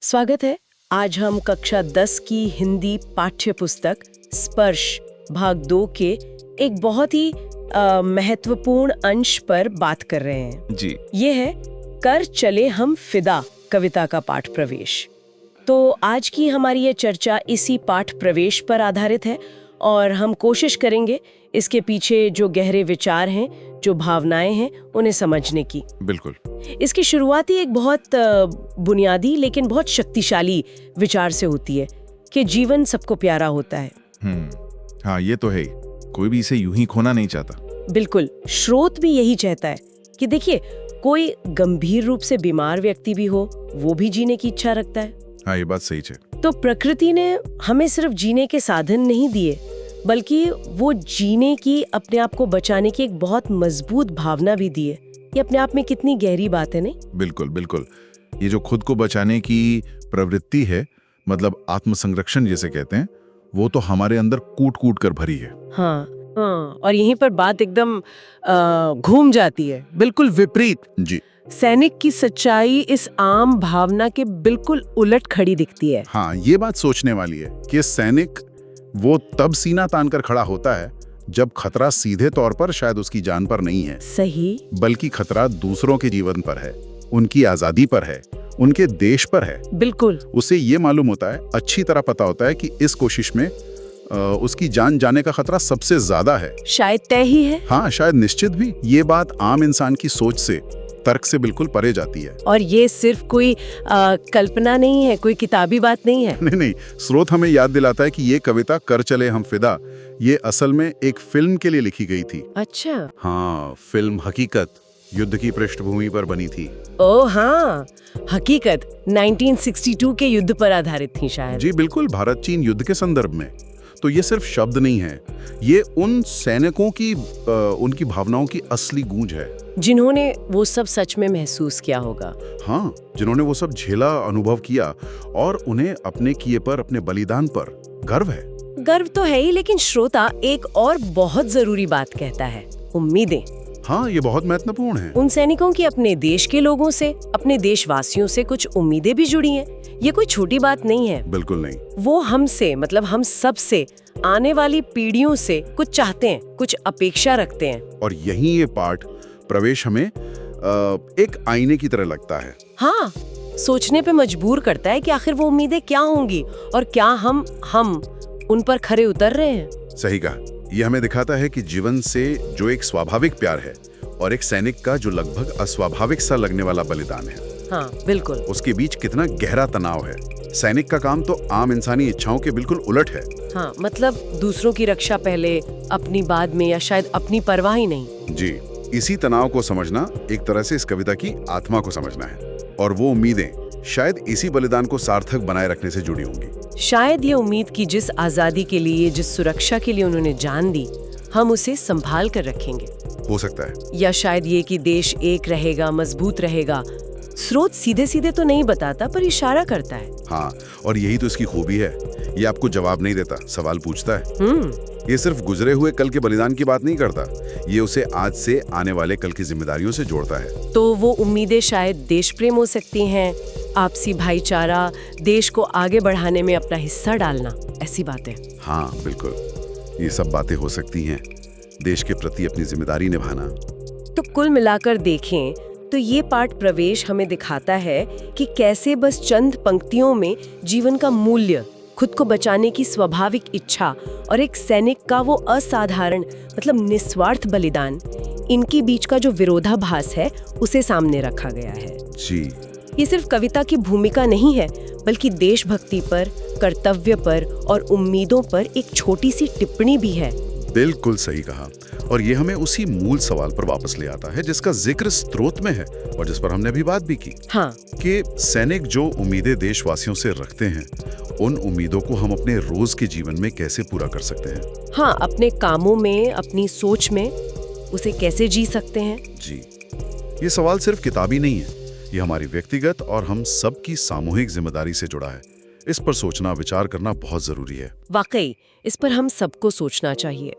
स्वागत है। आज हम कक्षा 10 की हिंदी पाठ्य पुस्तक स्पर्श भाग 2 के एक बहुत ही महत्वपूर्ण अंश पर बात कर रहे हैं जी। ये है कर चले हम फिदा कविता का पाठ प्रवेश। तो आज की हमारी ये चर्चा इसी पाठ प्रवेश पर आधारित है और हम कोशिश करेंगे इसके पीछे जो गहरे विचार हैं, जो भावनाएं हैं, उन्हें समझने की। बिल्कुल। इसकी शुरुआत ही एक बहुत बुनियादी लेकिन बहुत शक्तिशाली विचार से होती है कि जीवन सबको प्यारा होता है। हाँ, ये तो है ही। कोई भी इसे यूं ही खोना नहीं चाहता। बिल्कुल, स्रोत भी यही चाहता है कि देखिए, कोई गंभीर रूप से बीमार व्यक्ति भी हो, वो भी जीने की इच्छा रखता है। हाँ, ये बात सही है। तो प्रकृति ने हमें सिर्फ जीने के साधन नहीं दिए, बल्कि वो जीने की, अपने आप को बचाने की एक बहुत मजबूत भावना भी दी है। ये अपने आप में कितनी गहरी बात है, नहीं? बिल्कुल बिल्कुल। ये जो खुद को बचाने की प्रवृत्ति है, मतलब आत्मसंरक्षण जिसे कहते हैं, वो तो हमारे अंदर कूट कूट कर भरी है। हाँ, और यहीं पर बात एकदम घूम जाती है, बिल्कुल विपरीत। जी। सैनिक की सच्चाई इस आम भावना के बिल्कुल उलट खड़ी दिखती है। हाँ, ये बात सोचने वाली है कि सैनिक वो तब सीना तानकर खड़ा होता है जब खतरा सीधे तौर पर शायद उसकी जान पर नहीं है, सही, बल्कि खतरा दूसरों के जीवन पर है, उनकी आजादी पर है, उनके देश पर है। बिल्कुल। उसे ये मालूम होता है, अच्छी तरह पता होता है कि इस कोशिश में उसकी जान जाने का खतरा सबसे ज्यादा है। शायद तय ही है। हाँ, शायद निश्चित भी। ये बात आम इंसान की सोच से, तर्क से बिल्कुल परे जाती है। और ये सिर्फ कोई कल्पना नहीं है, कोई किताबी बात नहीं है। नहीं, स्रोत हमें याद दिलाता है कि ये कविता कर चले हम फिदा, ये असल में एक फिल्म के लिए लिखी गई थी। अच्छा। हाँ, फिल्म हकीकत युद्ध की पृष्ठभूमि पर बनी थी। ओह हाँ, हकीकत 1962 के युद्ध पर आधारित थी शायद। जी बिल्कुल, भारत चीन युद्ध के संदर्भ में। तो ये सिर्फ शब्द नहीं है, ये उन सैनिकों की उनकी भावनाओं की असली गूंज है, जिन्होंने वो सब सच में महसूस किया होगा। हाँ, जिन्होंने वो सब झेला, अनुभव किया, और उन्हें अपने किए पर, अपने बलिदान पर गर्व है। गर्व तो है ही, लेकिन श्रोता एक और बहुत जरूरी बात कहता है, उम्मीदें। हाँ, ये बहुत महत्वपूर्ण है। उन सैनिकों की अपने देश के लोगों से, अपने देशवासियों से कुछ उम्मीदें भी जुड़ी हैं। ये कोई छोटी बात नहीं है। बिल्कुल नहीं। वो हमसे, मतलब हम सब से, आने वाली पीढ़ियों से कुछ चाहते हैं, कुछ अपेक्षा रखते हैं। और यही ये पाठ प्रवेश हमें एक आईने की तरह लगता है। हाँ, सोचने पे मजबूर करता है कि आखिर वो उम्मीदें क्या होंगी और क्या हम उन पर खरे उतर रहे हैं। सही कहा। ये हमें दिखाता है कि जीवन से जो एक स्वाभाविक प्यार है और एक सैनिक का जो लगभग अस्वाभाविक सा लगने वाला बलिदान है, हाँ बिल्कुल, उसके बीच कितना गहरा तनाव है। सैनिक का काम तो आम इंसानी इच्छाओं के बिल्कुल उलट है। हाँ, मतलब दूसरों की रक्षा पहले, अपनी बाद में, या शायद अपनी परवाह ही नहीं। जी, इसी तनाव को समझना एक तरह से इस कविता की आत्मा को समझना है, और वो उम्मीदें शायद इसी बलिदान को सार्थक बनाए रखने से जुड़ी होंगी। शायद ये उम्मीद की जिस आजादी के लिए, जिस सुरक्षा के लिए उन्होंने जान दी, हम उसे संभाल कर रखेंगे। हो सकता है। या शायद ये कि देश एक रहेगा, मजबूत रहेगा। स्रोत सीधे सीधे तो नहीं बताता, पर इशारा करता है। हाँ, और यही तो इसकी खूबी है। ये आपको जवाब नहीं देता, सवाल पूछता है। ये सिर्फ गुजरे हुए कल के बलिदान की बात नहीं करता, ये उसे आज से आने वाले कल की जिम्मेदारियों से जोड़ता है। तो वो उम्मीदें शायद देश प्रेम हो सकती हैं, आपसी भाईचारा, देश को आगे बढ़ाने में अपना हिस्सा डालना, ऐसी बातें। हाँ बिल्कुल, ये सब बातें हो सकती हैं। देश के प्रति अपनी जिम्मेदारी निभाना। तो कुल मिलाकर देखें तो ये पाठ प्रवेश हमें दिखाता है कि कैसे बस चंद पंक्तियों में जीवन का मूल्य, खुद को बचाने की स्वाभाविक इच्छा और एक सैनिक का वो असाधारण, मतलब निस्वार्थ बलिदान, इनके बीच का जो विरोधाभास है, उसे सामने रखा गया है। जी, ये सिर्फ कविता की भूमिका नहीं है, बल्कि देशभक्ति पर, कर्तव्य पर और उम्मीदों पर एक छोटी सी टिप्पणी भी है। बिल्कुल सही कहा। और ये हमें उसी मूल सवाल पर वापस ले आता है जिसका जिक्र स्रोत में है और जिस पर हमने अभी बात भी की। हाँ, कि सैनिक जो उम्मीदें देशवासियों से रखते हैं, उन उम्मीदों को हम अपने रोज के जीवन में कैसे पूरा कर सकते हैं। हाँ, अपने कामों में, अपनी सोच में उसे कैसे जी सकते हैं। जी, ये सवाल सिर्फ किताबी नहीं है, ये हमारी व्यक्तिगत और हम सब की सामूहिक जिम्मेदारी से जुड़ा है। इस पर सोचना, विचार करना बहुत जरूरी है। वाकई, इस पर हम सबको सोचना चाहिए।